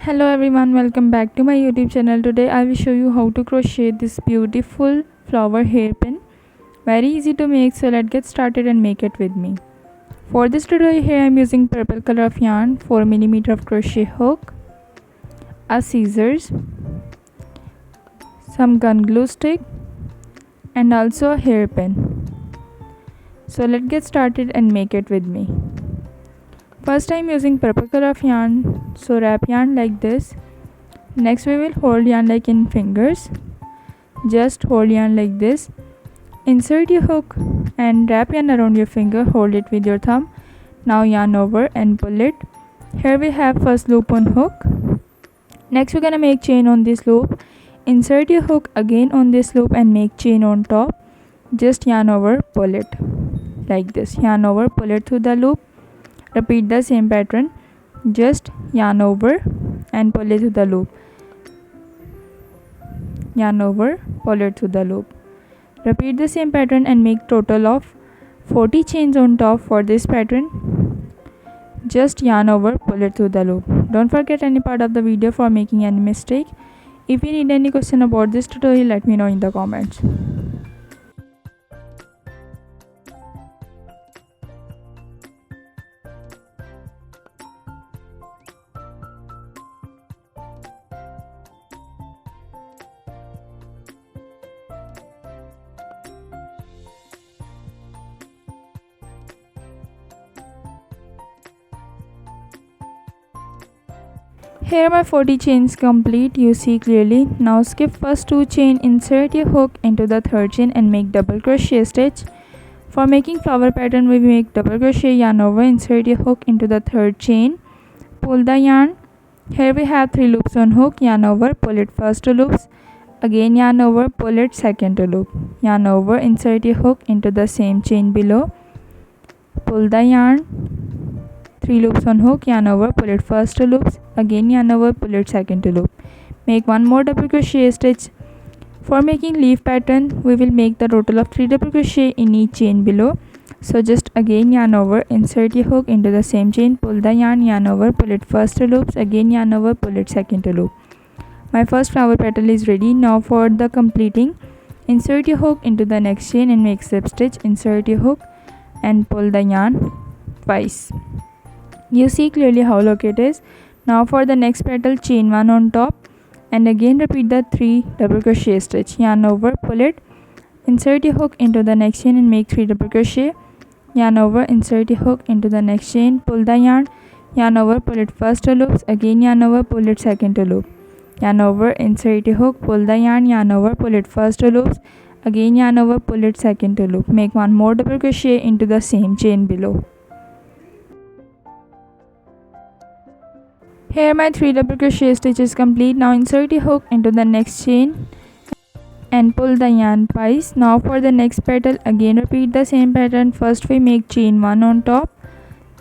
Hello everyone, welcome back to my YouTube channel. Today I will show you how to crochet this beautiful flower hairpin. Very easy to make, so let's get started and make it with me. For this tutorial here I am using purple color of yarn, 4mm of crochet hook, a scissors, some gun glue stick and also a hairpin. So let's get started and make it with me. First I am using purple color of yarn, so wrap yarn like this. Next we will hold yarn like in fingers. Just hold yarn like this. Insert your hook and wrap yarn around your finger, hold it with your thumb. Now yarn over and pull it. Here we have first loop on hook. Next we're gonna make chain on this loop. Insert your hook again on this loop and make chain on top. Just yarn over, pull it like this. Yarn over, pull it through the loop. Repeat the same pattern. Just yarn over and pull it through the loop. Yarn over, pull it through the loop. Repeat the same pattern and make total of 40 chains on top for this pattern. Just yarn over, pull it through the loop. Don't forget any part of the video for making any mistake. If you need any question about this tutorial, let me know in the comments. Here my 40 chains complete, you see clearly. Now skip first 2 chain, insert your hook into the third chain and make double crochet stitch. For making flower pattern we make double crochet, yarn over, insert your hook into the third chain, pull the yarn. Here we have 3 loops on hook, yarn over, pull it first 2 loops, again yarn over, pull it second 2 loop, yarn over, insert your hook into the same chain below, pull the yarn, 3 loops on hook, yarn over, pull it first 2 loops, again yarn over, pull it second 2 loop. Make one more double crochet stitch. For making leaf pattern we will make the total of 3 double crochet in each chain below. So just again yarn over, insert your hook into the same chain, pull the yarn over, pull it first 2 loops, again yarn over, pull it second 2 loop. My first flower petal is ready. Now for the completing, insert your hook into the next chain and make slip stitch, insert your hook and pull the yarn twice. You see clearly how long it is. Now for the next petal, chain 1 on top and again repeat the 3 double crochet stitch, yarn over, pull it, insert your hook into the next chain and make 3 double crochet, yarn over, insert your hook into the next chain, pull the yarn over, pull it first 2 loops, again yarn over, pull it second 2 loop, yarn over, insert your hook, pull the yarn over, pull it first 2 loops, again yarn over, pull it second 2 loop. Make one more double crochet into the same chain below. Here my 3 double crochet stitches complete. Now insert your hook into the next chain and pull the yarn twice. Now for the next petal, again repeat the same pattern. First we make chain 1 on top,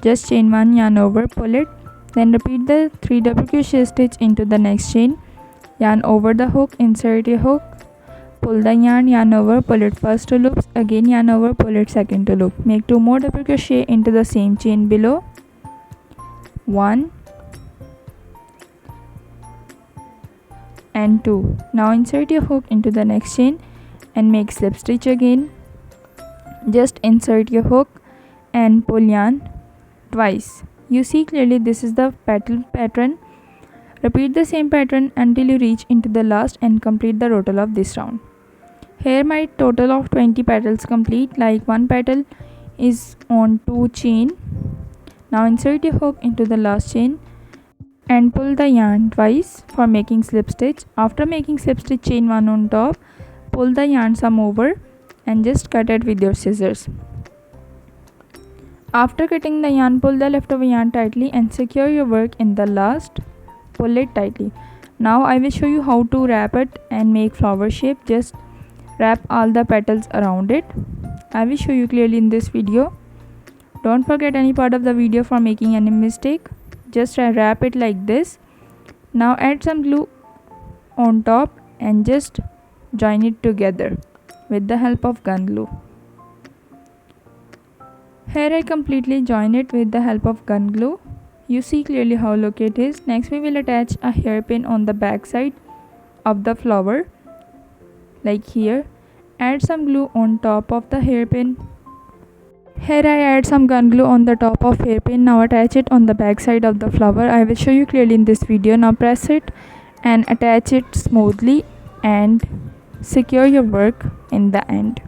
just chain 1, yarn over, pull it, then repeat the 3 double crochet stitch into the next chain, yarn over the hook, insert your hook, pull the yarn over, pull it first 2 loops, again yarn over, pull it second 2 loop. Make 2 more double crochet into the same chain below, 1 and 2. Now insert your hook into the next chain and make slip stitch again. Just insert your hook and pull yarn twice. You see clearly this is the petal pattern. Repeat the same pattern until you reach into the last and complete the total of this round. Here my total of 20 petals complete, like one petal is on 2 chain. Now insert your hook into the last chain and pull the yarn twice for making slip stitch. After making slip stitch, chain 1 on top, pull the yarn some over and just cut it with your scissors. After cutting the yarn, pull the leftover yarn tightly and secure your work in the last, pull it tightly. Now I will show you how to wrap it and make flower shape. Just wrap all the petals around it. I will show you clearly in this video. Don't forget any part of the video for making any mistake. Just wrap it like this. Now add some glue on top and just join it together with the help of gun glue. Here I completely join it with the help of gun glue. You see clearly how look it is. Next we will attach a hairpin on the back side of the flower, like here. Add some glue on top of the hairpin. Here I add some gun glue on the top of hairpin. Now attach it on the back side of the flower. I will show you clearly in this video. Now press it and attach it smoothly and secure your work in the end.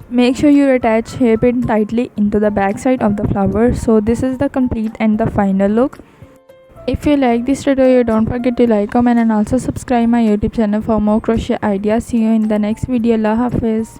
Make sure you attach hairpin tightly into the back side of the flower. So this is the complete and the final look. If you like this tutorial, don't forget to like, comment and also subscribe my YouTube channel for more crochet ideas. See you in the next video. Allah Hafiz.